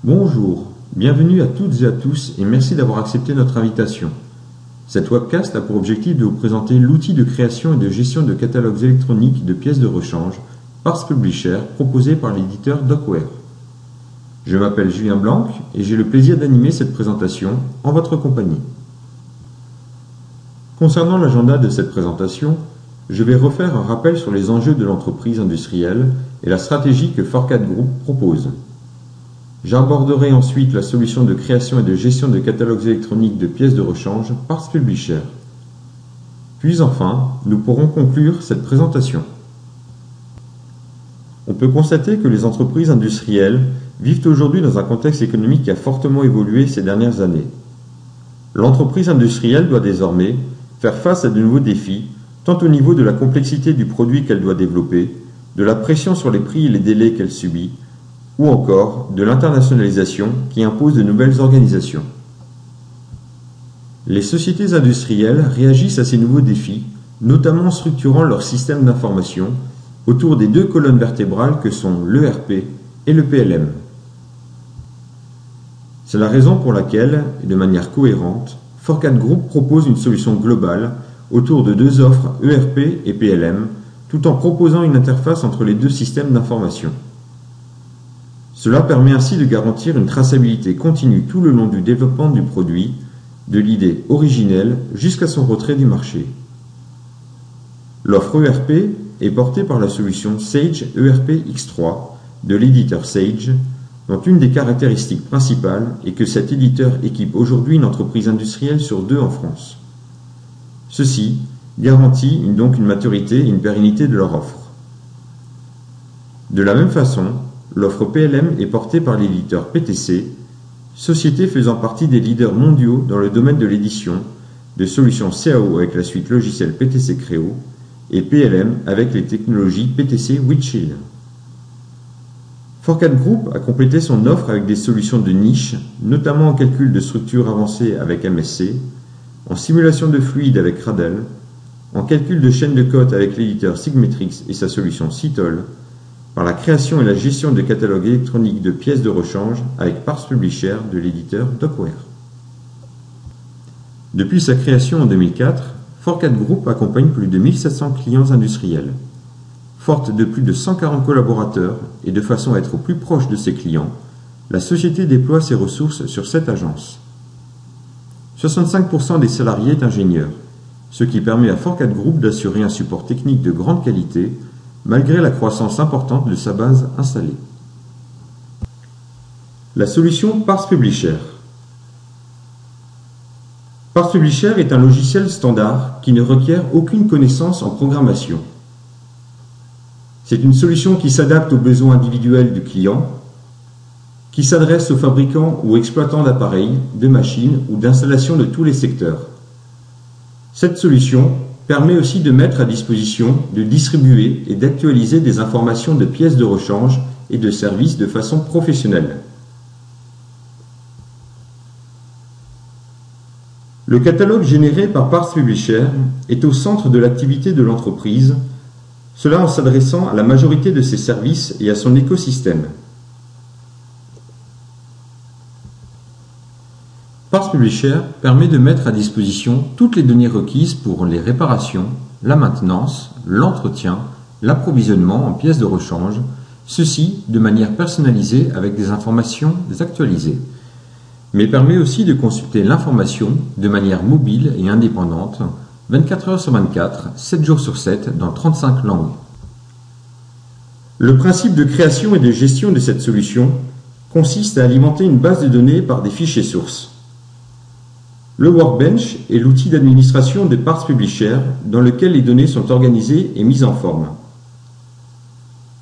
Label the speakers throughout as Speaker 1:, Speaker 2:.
Speaker 1: Bonjour, bienvenue à toutes et à tous et merci d'avoir accepté notre invitation. Cette webcast a pour objectif de vous présenter l'outil de création et de gestion de catalogues électroniques de pièces de rechange, Parse Publisher, proposé par l'éditeur Docware. Je m'appelle Julien Blanc et j'ai le plaisir d'animer cette présentation en votre compagnie. Concernant l'agenda de cette présentation, je vais refaire un rappel sur les enjeux de l'entreprise industrielle et la stratégie que Forcat Group propose. J'aborderai ensuite la solution de création et de gestion de catalogues électroniques de pièces de rechange Parse Publisher. Puis enfin, nous pourrons conclure cette présentation. On peut constater que les entreprises industrielles vivent aujourd'hui dans un contexte économique qui a fortement évolué ces dernières années. L'entreprise industrielle doit désormais faire face à de nouveaux défis, tant au niveau de la complexité du produit qu'elle doit développer, de la pression sur les prix et les délais qu'elle subit, ou encore de l'internationalisation qui impose de nouvelles organisations. Les sociétés industrielles réagissent à ces nouveaux défis, notamment en structurant leur système d'information autour des deux colonnes vertébrales que sont l'ERP et le PLM. C'est la raison pour laquelle, et de manière cohérente, Forcat Group propose une solution globale autour de deux offres ERP et PLM, tout en proposant une interface entre les deux systèmes d'information. Cela permet ainsi de garantir une traçabilité continue tout le long du développement du produit, de l'idée originelle jusqu'à son retrait du marché. L'offre ERP est portée par la solution Sage ERP X3 de l'éditeur Sage, dont une des caractéristiques principales est que cet éditeur équipe aujourd'hui une entreprise industrielle sur deux en France. Ceci garantit donc une maturité et une pérennité de leur offre. De la même façon, l'offre PLM est portée par l'éditeur PTC, société faisant partie des leaders mondiaux dans le domaine de l'édition, de solutions CAO avec la suite logicielle PTC Creo et PLM avec les technologies PTC Windchill. Forcat Group a complété son offre avec des solutions de niche, notamment en calcul de structure avancée avec MSC, en simulation de fluide avec Radel, en calcul de chaîne de cote avec l'éditeur Sigmetrix et sa solution CITOL, par la création et la gestion de catalogues électroniques de pièces de rechange avec Parse Publisher de l'éditeur Docware. Depuis sa création en 2004, Forcat Group accompagne plus de 1700 clients industriels. Forte de plus de 140 collaborateurs et de façon à être au plus proche de ses clients, la société déploie ses ressources sur 7 agences. 65% des salariés est ingénieur, ce qui permet à Forcat Group d'assurer un support technique de grande qualité malgré la croissance importante de sa base installée. La solution Parse Publisher. Parse Publisher est un logiciel standard qui ne requiert aucune connaissance en programmation. C'est une solution qui s'adapte aux besoins individuels du client, qui s'adresse aux fabricants ou exploitants d'appareils, de machines ou d'installations de tous les secteurs. Cette solution permet aussi de mettre à disposition, de distribuer et d'actualiser des informations de pièces de rechange et de services de façon professionnelle. Le catalogue généré par Parse Publisher est au centre de l'activité de l'entreprise, cela en s'adressant à la majorité de ses services et à son écosystème. Parse Publisher permet de mettre à disposition toutes les données requises pour les réparations, la maintenance, l'entretien, l'approvisionnement en pièces de rechange, ceci de manière personnalisée avec des informations actualisées, mais permet aussi de consulter l'information de manière mobile et indépendante, 24 heures sur 24, 7 jours sur 7, dans 35 langues. Le principe de création et de gestion de cette solution consiste à alimenter une base de données par des fichiers sources. Le Workbench est l'outil d'administration de Parse Publisher dans lequel les données sont organisées et mises en forme.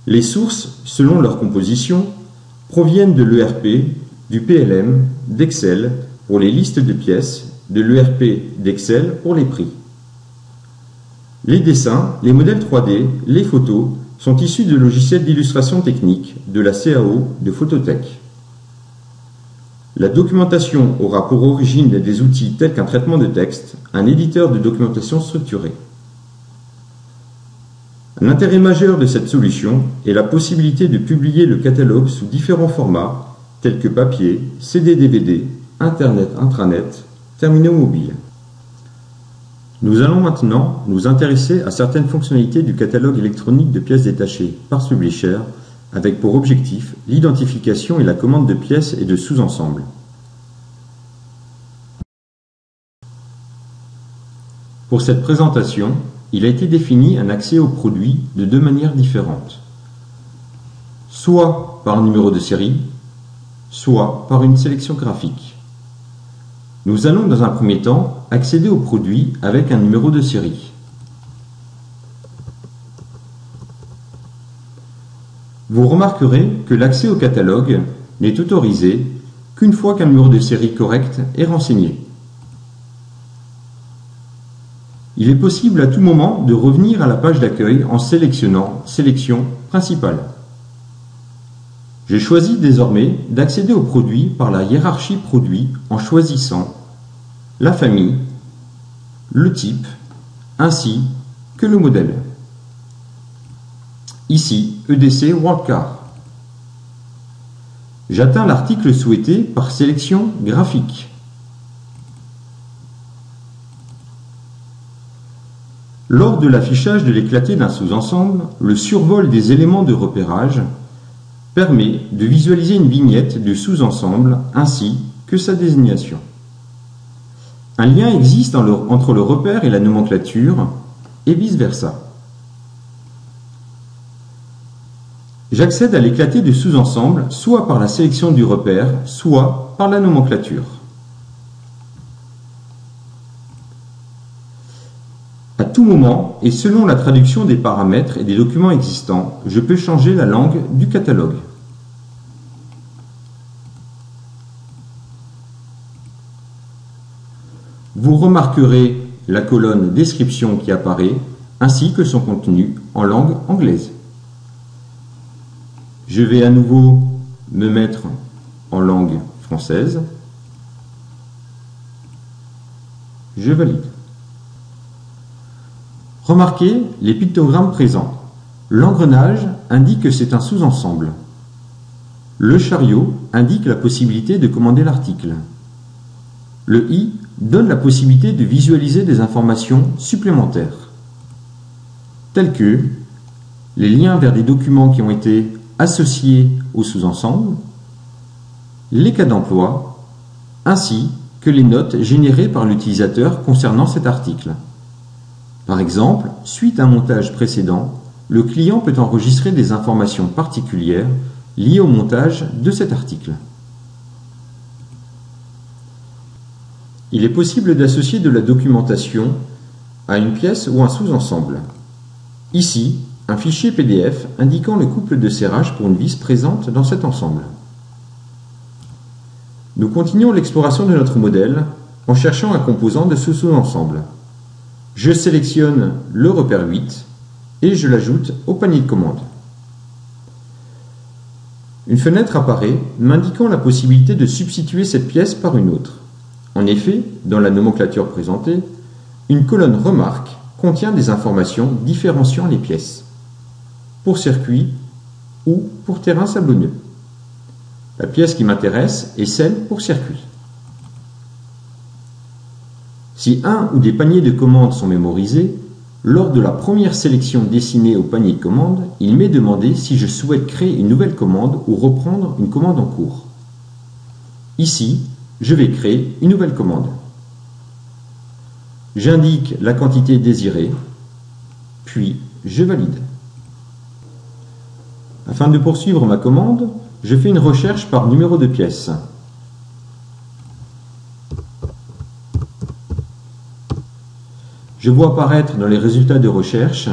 Speaker 1: Les sources, selon leur composition, proviennent de l'ERP, du PLM, d'Excel pour les listes de pièces, de l'ERP d'Excel pour les prix. Les dessins, les modèles 3D, les photos sont issus de logiciels d'illustration technique, de la CAO, de Phototech. La documentation aura pour origine des outils tels qu'un traitement de texte, un éditeur de documentation structurée. L'intérêt majeur de cette solution est la possibilité de publier le catalogue sous différents formats tels que papier, CD-DVD, Internet intranet, terminaux mobiles. Nous allons maintenant nous intéresser à certaines fonctionnalités du catalogue électronique de pièces détachées Parts Publisher avec pour objectif l'identification et la commande de pièces et de sous-ensembles. Pour cette présentation, il a été défini un accès aux produits de deux manières différentes, soit par un numéro de série, soit par une sélection graphique. Nous allons dans un premier temps accéder aux produits avec un numéro de série. Vous remarquerez que l'accès au catalogue n'est autorisé qu'une fois qu'un numéro de série correct est renseigné. Il est possible à tout moment de revenir à la page d'accueil en sélectionnant Sélection principale. J'ai choisi désormais d'accéder aux produits par la hiérarchie produits en choisissant la famille, le type, ainsi que le modèle. Ici, EDC Worldcar. J'atteins l'article souhaité par sélection graphique. Lors de l'affichage de l'éclaté d'un sous-ensemble, le survol des éléments de repérage permet de visualiser une vignette du sous-ensemble ainsi que sa désignation. Un lien existe entre le repère et la nomenclature et vice-versa. J'accède à l'éclaté du sous-ensemble soit par la sélection du repère, soit par la nomenclature. À tout moment, et selon la traduction des paramètres et des documents existants, je peux changer la langue du catalogue. Vous remarquerez la colonne Description qui apparaît, ainsi que son contenu en langue anglaise. Je vais à nouveau me mettre en langue française. Je valide. Remarquez les pictogrammes présents. L'engrenage indique que c'est un sous-ensemble. Le chariot indique la possibilité de commander l'article. Le i donne la possibilité de visualiser des informations supplémentaires, telles que les liens vers des documents qui ont été associés au sous-ensemble, les cas d'emploi, ainsi que les notes générées par l'utilisateur concernant cet article. Par exemple, suite à un montage précédent, le client peut enregistrer des informations particulières liées au montage de cet article. Il est possible d'associer de la documentation à une pièce ou un sous-ensemble. Ici, un fichier PDF indiquant le couple de serrage pour une vis présente dans cet ensemble. Nous continuons l'exploration de notre modèle en cherchant un composant de ce sous-ensemble. Je sélectionne le repère 8 et je l'ajoute au panier de commande. Une fenêtre apparaît m'indiquant la possibilité de substituer cette pièce par une autre. En effet, dans la nomenclature présentée, une colonne remarque contient des informations différenciant les pièces, pour circuit ou pour terrain sablonneux. La pièce qui m'intéresse est celle pour circuit. Si un ou des paniers de commande sont mémorisés, lors de la première sélection dessinée au panier de commande, il m'est demandé si je souhaite créer une nouvelle commande ou reprendre une commande en cours. Ici, je vais créer une nouvelle commande. J'indique la quantité désirée, puis je valide. Afin de poursuivre ma commande, je fais une recherche par numéro de pièce. Je vois apparaître dans les résultats de recherche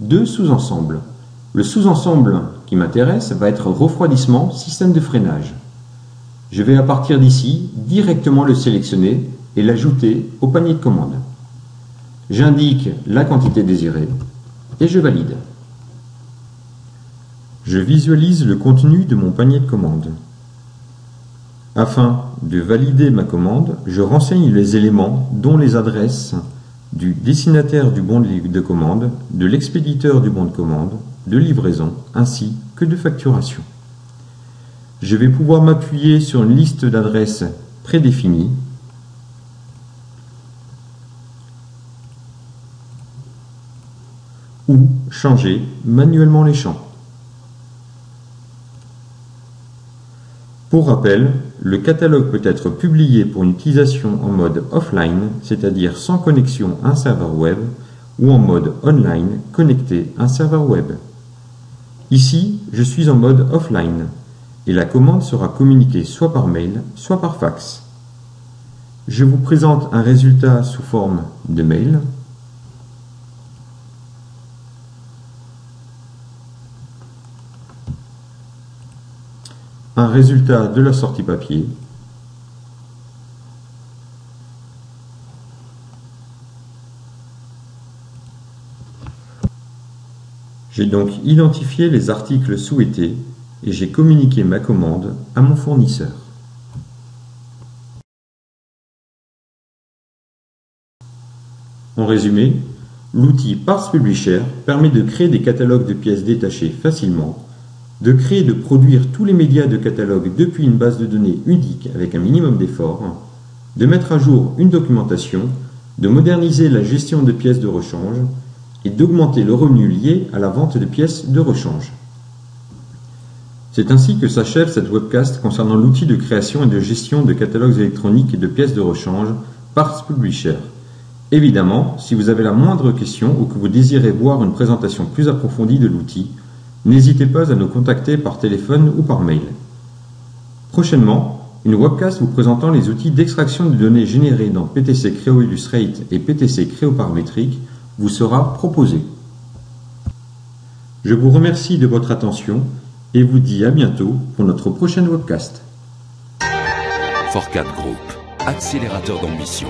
Speaker 1: deux sous-ensembles. Le sous-ensemble qui m'intéresse va être refroidissement système de freinage. Je vais à partir d'ici directement le sélectionner et l'ajouter au panier de commande. J'indique la quantité désirée et je valide. Je visualise le contenu de mon panier de commande. Afin de valider ma commande, je renseigne les éléments dont les adresses du destinataire du bon de commande, de l'expéditeur du bon de commande, de livraison ainsi que de facturation. Je vais pouvoir m'appuyer sur une liste d'adresses prédéfinie ou changer manuellement les champs. Pour rappel, le catalogue peut être publié pour une utilisation en mode offline, c'est-à-dire sans connexion à un serveur web, ou en mode online, connecté à un serveur web. Ici, je suis en mode offline, et la commande sera communiquée soit par mail, soit par fax. Je vous présente un résultat sous forme de mail. Un résultat de la sortie papier. J'ai donc identifié les articles souhaités et j'ai communiqué ma commande à mon fournisseur. En résumé, l'outil Parts Publisher permet de créer des catalogues de pièces détachées facilement, de créer et de produire tous les médias de catalogue depuis une base de données unique avec un minimum d'efforts, de mettre à jour une documentation, de moderniser la gestion de pièces de rechange et d'augmenter le revenu lié à la vente de pièces de rechange. C'est ainsi que s'achève cette webcast concernant l'outil de création et de gestion de catalogues électroniques et de pièces de rechange Parts Publisher. Évidemment, si vous avez la moindre question ou que vous désirez voir une présentation plus approfondie de l'outil, n'hésitez pas à nous contacter par téléphone ou par mail. Prochainement, une webcast vous présentant les outils d'extraction de données générées dans PTC Creo Illustrate et PTC Creo Paramétrique vous sera proposée. Je vous remercie de votre attention et vous dis à bientôt pour notre prochaine webcast.
Speaker 2: Forcat Group, accélérateur d'ambition.